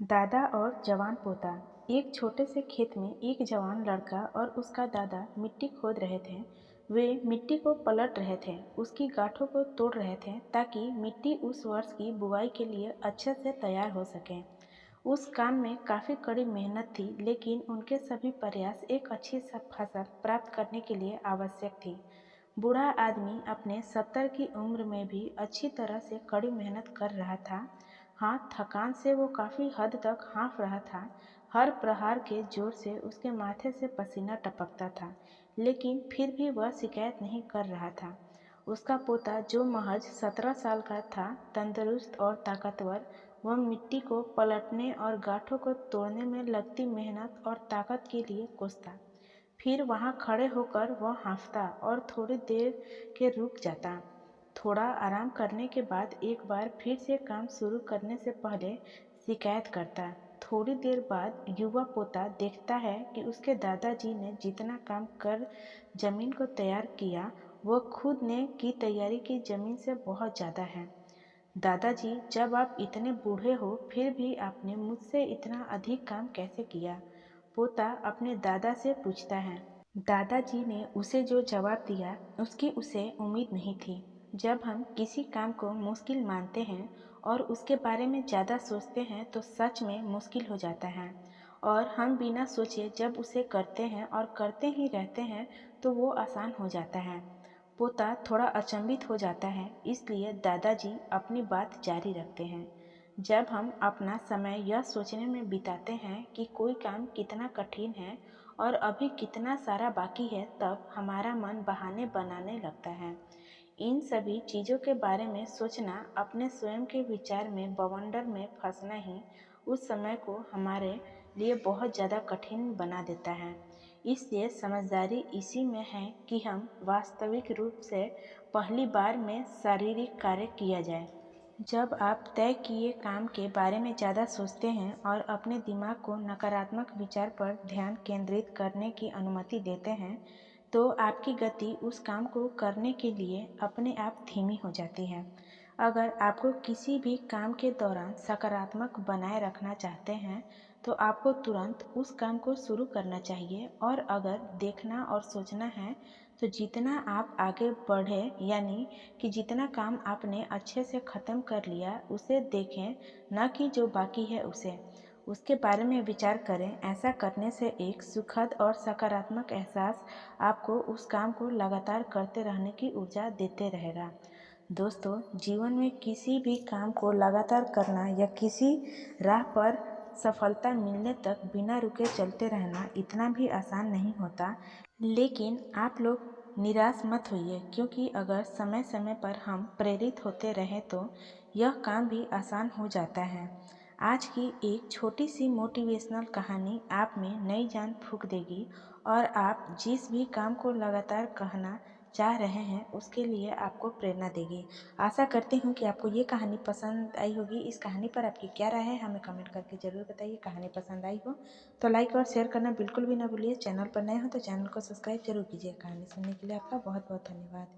दादा और जवान पोता। एक छोटे से खेत में एक जवान लड़का और उसका दादा मिट्टी खोद रहे थे। वे मिट्टी को पलट रहे थे, उसकी गांठों को तोड़ रहे थे ताकि मिट्टी उस वर्ष की बुवाई के लिए अच्छे से तैयार हो सके। उस काम में काफ़ी कड़ी मेहनत थी, लेकिन उनके सभी प्रयास एक अच्छी फसल प्राप्त करने के लिए आवश्यक थी। बूढ़ा आदमी अपने 70 की उम्र में भी अच्छी तरह से कड़ी मेहनत कर रहा था। हाँ, थकान से वो काफ़ी हद तक हाँफ रहा था। हर प्रहार के जोर से उसके माथे से पसीना टपकता था, लेकिन फिर भी वह शिकायत नहीं कर रहा था। उसका पोता, जो महज 17 साल का था, तंदुरुस्त और ताकतवर, वह मिट्टी को पलटने और गांठों को तोड़ने में लगती मेहनत और ताकत के लिए खुश था। फिर वहाँ खड़े होकर वह हाँफता और थोड़ी देर के रुक जाता। थोड़ा आराम करने के बाद एक बार फिर से काम शुरू करने से पहले शिकायत करता। थोड़ी देर बाद युवा पोता देखता है कि उसके दादाजी ने जितना काम कर जमीन को तैयार किया, वह खुद ने की तैयारी की जमीन से बहुत ज़्यादा है। दादाजी, जब आप इतने बूढ़े हो फिर भी आपने मुझसे इतना अधिक काम कैसे किया? पोता अपने दादा से पूछता है। दादाजी ने उसे जो जवाब दिया, उसकी उसे उम्मीद नहीं थी। जब हम किसी काम को मुश्किल मानते हैं और उसके बारे में ज़्यादा सोचते हैं तो सच में मुश्किल हो जाता है। और हम बिना सोचे जब उसे करते हैं और करते ही रहते हैं तो वो आसान हो जाता है। पोता थोड़ा अचंभित हो जाता है, इसलिए दादाजी अपनी बात जारी रखते हैं। जब हम अपना समय यह सोचने में बिताते हैं कि कोई काम कितना कठिन है और अभी कितना सारा बाकी है, तब हमारा मन बहाने बनाने लगता है। इन सभी चीज़ों के बारे में सोचना अपने स्वयं के विचार में बवंडर में फंसना ही उस समय को हमारे लिए बहुत ज़्यादा कठिन बना देता है। इसलिए समझदारी इसी में है कि हम वास्तविक रूप से पहली बार में शारीरिक कार्य किया जाए। जब आप तय किए काम के बारे में ज़्यादा सोचते हैं और अपने दिमाग को नकारात्मक विचार पर ध्यान केंद्रित करने की अनुमति देते हैं, तो आपकी गति उस काम को करने के लिए अपने आप धीमी हो जाती है। अगर आपको किसी भी काम के दौरान सकारात्मक बनाए रखना चाहते हैं, तो आपको तुरंत उस काम को शुरू करना चाहिए। और अगर देखना और सोचना है, तो जितना आप आगे बढ़े, यानी कि जितना काम आपने अच्छे से ख़त्म कर लिया उसे देखें, न कि जो बाकी है उसे। उसके बारे में विचार करें। ऐसा करने से एक सुखद और सकारात्मक एहसास आपको उस काम को लगातार करते रहने की ऊर्जा देते रहेगा। दोस्तों, जीवन में किसी भी काम को लगातार करना या किसी राह पर सफलता मिलने तक बिना रुके चलते रहना इतना भी आसान नहीं होता। लेकिन आप लोग निराश मत होइए, क्योंकि अगर समय समय पर हम प्रेरित होते रहें तो यह काम भी आसान हो जाता है। आज की एक छोटी सी मोटिवेशनल कहानी आप में नई जान फूंक देगी और आप जिस भी काम को लगातार कहना चाह रहे हैं उसके लिए आपको प्रेरणा देगी। आशा करती हूँ कि आपको ये कहानी पसंद आई होगी। इस कहानी पर आपकी क्या राय है, हमें कमेंट करके ज़रूर बताइए। कहानी पसंद आई हो तो लाइक और शेयर करना बिल्कुल भी ना भूलिए। चैनल पर नए हो तो चैनल को सब्सक्राइब जरूर कीजिए। कहानी सुनने के लिए आपका बहुत बहुत धन्यवाद।